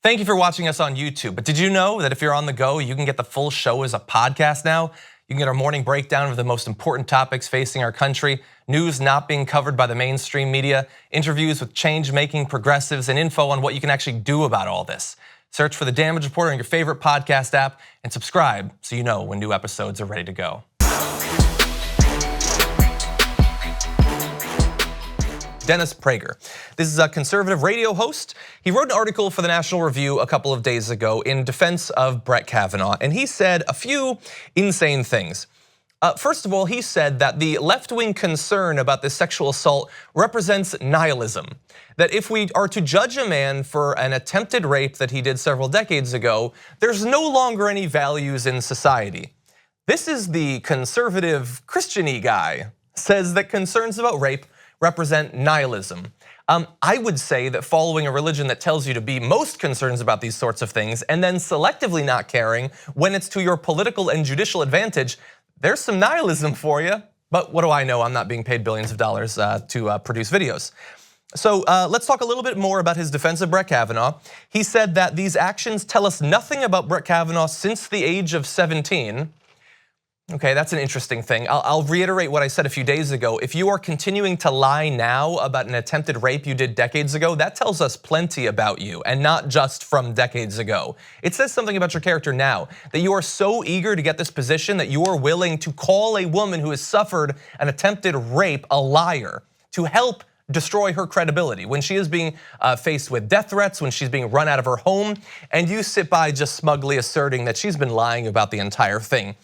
Thank you for watching us on YouTube. But did you know that if you're on the go, you can get the full show as a podcast now? You can get our morning breakdown of the most important topics facing our country, news not being covered by the mainstream media, interviews with change-making progressives, and info on what you can actually do about all this. Search for The Damage Report on your favorite podcast app and subscribe so you know when new episodes are ready to go. Dennis Prager. This is a conservative radio host. He wrote an article for the National Review a couple of days ago in defense of Brett Kavanaugh, and he said a few insane things. First of all, he said that the left-wing concern about this sexual assault represents nihilism. That if we are to judge a man for an attempted rape that he did several decades ago, there's no longer any values in society. This is the conservative Christian-y guy, says that concerns about rape represent nihilism. I would say that following a religion that tells you to be most concerned about these sorts of things and then selectively not caring when it's to your political and judicial advantage, there's some nihilism for you. But what do I know? I'm not being paid billions of dollars to produce videos. So let's talk a little bit more about his defense of Brett Kavanaugh. He said that these actions tell us nothing about Brett Kavanaugh since the age of 17. Okay, that's an interesting thing. I'll reiterate what I said a few days ago. If you are continuing to lie now about an attempted rape you did decades ago, that tells us plenty about you, and not just from decades ago. It says something about your character now, that you are so eager to get this position that you are willing to call a woman who has suffered an attempted rape a liar to help destroy her credibility when she is being faced with death threats, when she's being run out of her home, and you sit by just smugly asserting that she's been lying about the entire thing.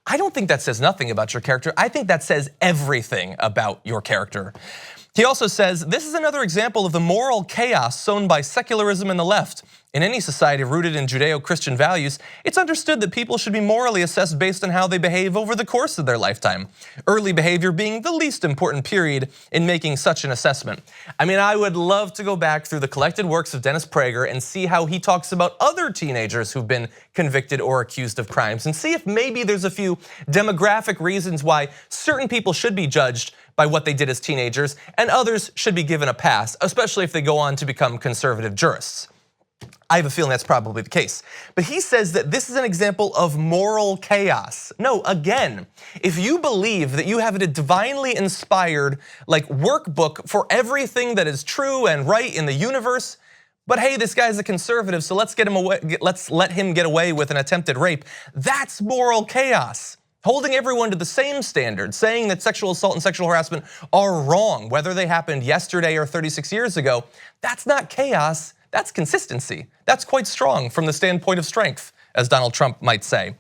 I don't think that says nothing about your character. I think that says everything about your character. He also says, this is another example of the moral chaos sown by secularism and the left. In any society rooted in Judeo-Christian values, it's understood that people should be morally assessed based on how they behave over the course of their lifetime. Early behavior being the least important period in making such an assessment. I mean, I would love to go back through the collected works of Dennis Prager and see how he talks about other teenagers who've been convicted or accused of crimes, and see if maybe there's a few demographic reasons why certain people should be judged by what they did as teenagers and others should be given a pass, especially if they go on to become conservative jurists. I have a feeling that's probably the case. But he says that this is an example of moral chaos. No, again, if you believe that you have a divinely inspired workbook for everything that is true and right in the universe, but hey, this guy's a conservative, so let's let him get away with an attempted rape, that's moral chaos. Holding everyone to the same standard, saying that sexual assault and sexual harassment are wrong, whether they happened yesterday or 36 years ago, that's not chaos, that's consistency. That's quite strong from the standpoint of strength, as Donald Trump might say.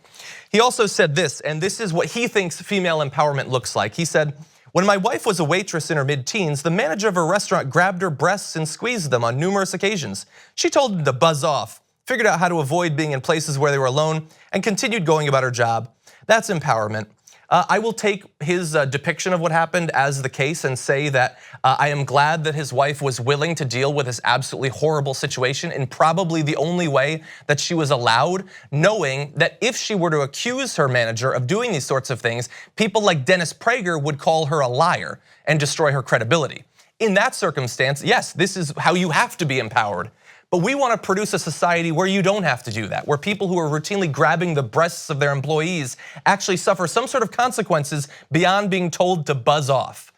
He also said this, and this is what he thinks female empowerment looks like. He said, when my wife was a waitress in her mid-teens, the manager of her restaurant grabbed her breasts and squeezed them on numerous occasions. She told him to buzz off, figured out how to avoid being in places where they were alone, and continued going about her job. That's empowerment. I will take his depiction of what happened as the case and say that I am glad that his wife was willing to deal with this absolutely horrible situation in probably the only way that she was allowed, knowing that if she were to accuse her manager of doing these sorts of things, people like Dennis Prager would call her a liar and destroy her credibility. In that circumstance, yes, this is how you have to be empowered. But we want to produce a society where you don't have to do that, where people who are routinely grabbing the breasts of their employees actually suffer some sort of consequences beyond being told to buzz off.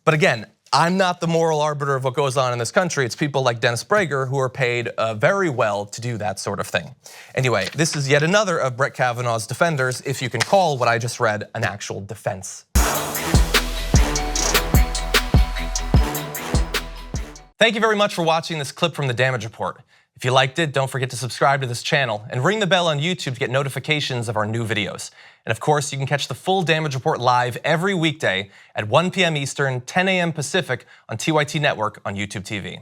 But again, I'm not the moral arbiter of what goes on in this country. It's people like Dennis Prager who are paid very well to do that sort of thing. Anyway, this is yet another of Brett Kavanaugh's defenders, if you can call what I just read an actual defense. Thank you very much for watching this clip from The Damage Report. If you liked it, don't forget to subscribe to this channel and ring the bell on YouTube to get notifications of our new videos. And of course, you can catch the full Damage Report live every weekday at 1 p.m. Eastern, 10 a.m. Pacific on TYT Network on YouTube TV.